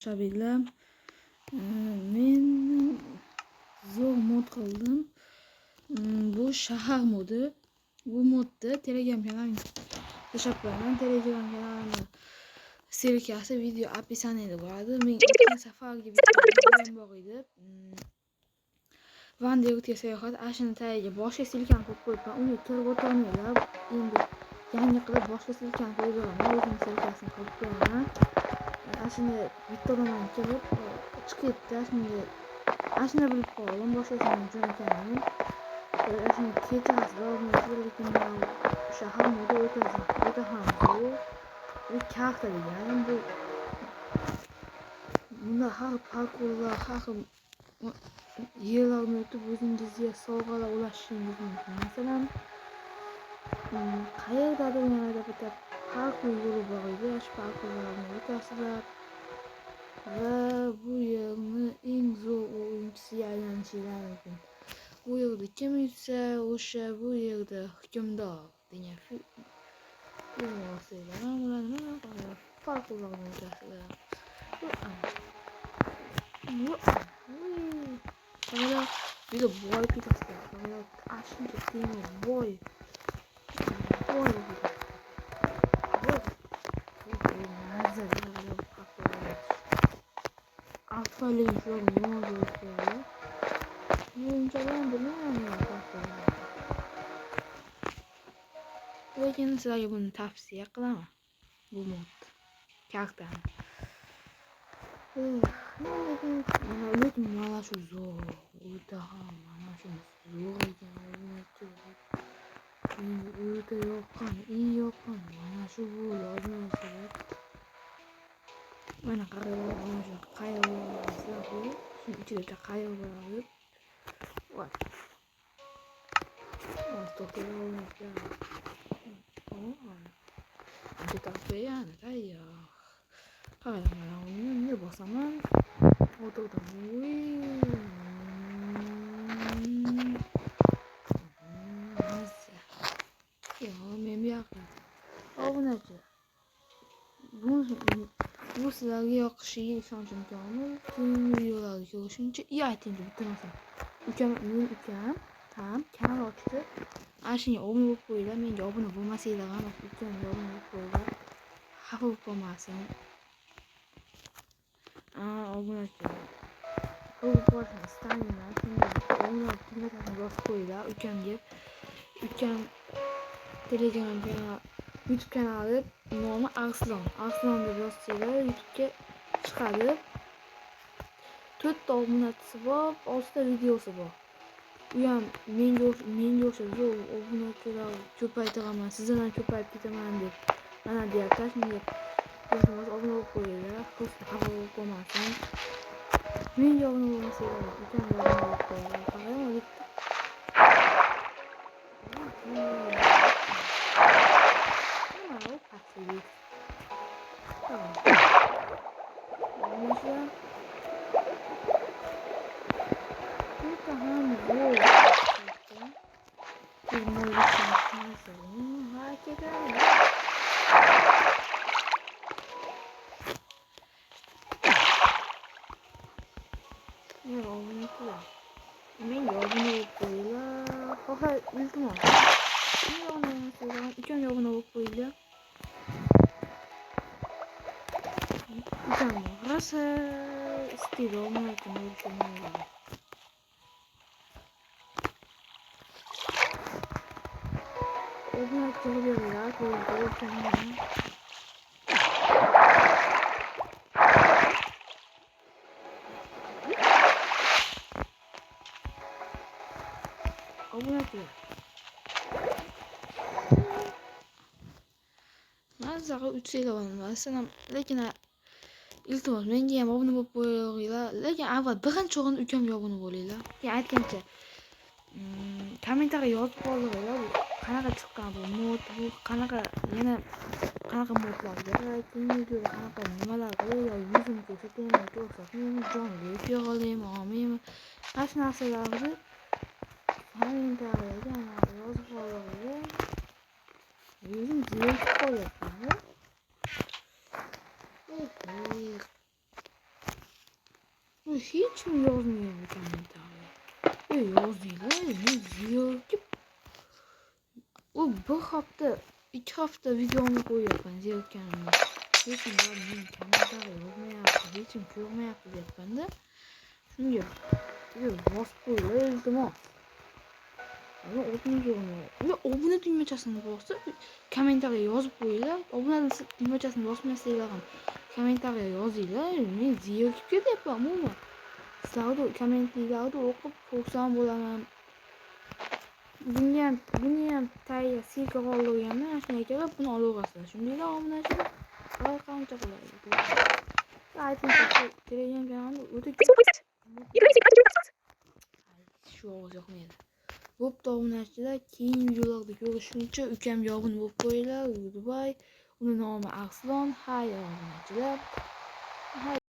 Shabillam, men zo'r mod qildim. Bu shahar modi. Bu modda Telegram kanalimga tashlab qo'yaman. Telegram kanalimni ссылкасы video описаниеda bo'ladi. Men o'tgan safargi bitta videom bor edi. Vanderutga sayohat ashini tagiga boshqa ссылкani qo'yib qo'yibman. Uni kirib o'tolmaylar. Endi yangi qilib boshqa ссылкani qo'yib beraman. O'zim ссылкасini qo'yib qo'yaman. Ashuni bitta odamdan kirib chiqib ketdi. Ashuni bilib qoldim. Boshqasini jo'nataman. Ashuni kechirasiz, lekin shahar modi o'ta ham zo'r. Bu karta degani bu. Bunda har parkurlar, har yerlarni o'tib o'zingizga sovg'alar ulashishingiz mumkin. Masalan, qayerdadir yanada bitta parkur yo'li bor edi. Shu parkurlarni o'tasizlar va bu yerni eng zo'r o'yinchisiga aylanishingiz mumkin. Bu yerda kim yutsa, o'sha bu yerda hukmdor degan film ostida mana bularni parkurlarni o'tasizlar. Kamera bir de boy pitası var. Kamera açınca değil boy. Boy. Nerede böyle patladı. Alfalı izliyorum ne oluyor böyle. Önceden de ne patladı. Lekin sizlarga buni tavsiya qilaman. Bu mod. Karakterni. Lekin mana shu zo'r. O'ta ham mana shu zo'r ekan. O'ta yoqqan, eng yoqqan mana shu bu yozmaslar. Mana qaranglar, mana shu qayg'ular bu. Shuni ichida bitta qayg'u bor. Voy. To'xtayolmayapman. Ancha tavsiya tayyor. Qaranglar, uni bosaman. O'tirdim. Men bu yoqda. Obunachi. Bu sizlarga yoqishiga ishonchim komil. Keyingi videolarni ko'rishguncha aytingchi bitta narsa. Men ukam ham kanal ochdi. Ashunga obuna bo'lib qo'yinglar. Menga obuna bo'lmasanglar ham ukamga obuna bo'lib qo'yinglar. Xafa bo'lib qolmasin. Obunachi. Ko'p bo'lsa istayman. Obuna qiymataini yozib qo'yinglar ukamga. Ukam Telegram kanali, YouTube kanali nomi Arslon. Arslon deb yozsanglar YouTube'ga chiqadi. 4 ta obunachisi bor, 6 ta videosi bor. U ham menga o'sha zo'r obunachilar ko'paytiraman, sizdan ko'payib ketaman deb mana deyapti. Shunga obuna bo'lib qo'yinglar. Xafa bo'lib qolmasin. Menga obuna bo'lmasanglar, ukamga obuna bo'lib qo'yinglar. Qarang, menga obuna bo'lib qo'yinglar. Xo'ja, iltimos. Menga obuna bo'lmasanglar, ukamga obuna bo'lib qo'yinglar. Ukam rosa istaydi obuna bo'lishni. Obuna qilaveringlar, ko'rishinglar. Obuna qiling. Men sizlarga 3 sevaman. Lekin iltimos menga ham obuna bo'lib qo'yinglar. Lekin avval birinchi o'rinda ukamga obuna bo'linglar. Men aytgancha kommentariy yozib qoldiringlar. Bu qanaqa chiqqan bu mod, bu qanaqa modlar kerak, keyingi videoda qanaqa nimalar kerak, yuzim ko'rsataymi, ko'rsatmaymi, jonli efir olaymi, olmaymi. Har shu narsalarni kommentariyaga yozib qoldiringlar. Yuzim zerikib qolyapti. hech kim yozmayapti kommentariya. Yozinglar, men zerikib. U bir hafta, 2 hafta videoni qo'yyapman zerikkanimda. Hech kim men kommentariya yozmayapti, hech kim ko'rmayapti deyapmanda. Shunga bosib qo'yinglar iltimos. Obuna tugmachasini bosib, kommentariya yozib qo'yinglar. Obuna tugmachasini bosmasanglar ham kommentariya yozinglar. Men zerikib ketyapman umuman. Sizlarni kommentlarni o'qib xursand bo'laman. Buni ham tayyor silka qoldirganman. Mana shunday kelib buni olaverasizlar. Shundaylar obunachilar. Qancha qiladi? Aytingchi, Telegram kanalni o'ta shu ovoz yoqmaydi. Bo'pti obunachilar, keyingi videolarda ko'rishguncha ukam yog'ini bo'lib qo'yinglar. Goodbye. Uni nomi Arslon. Hay obunachilar. Hay.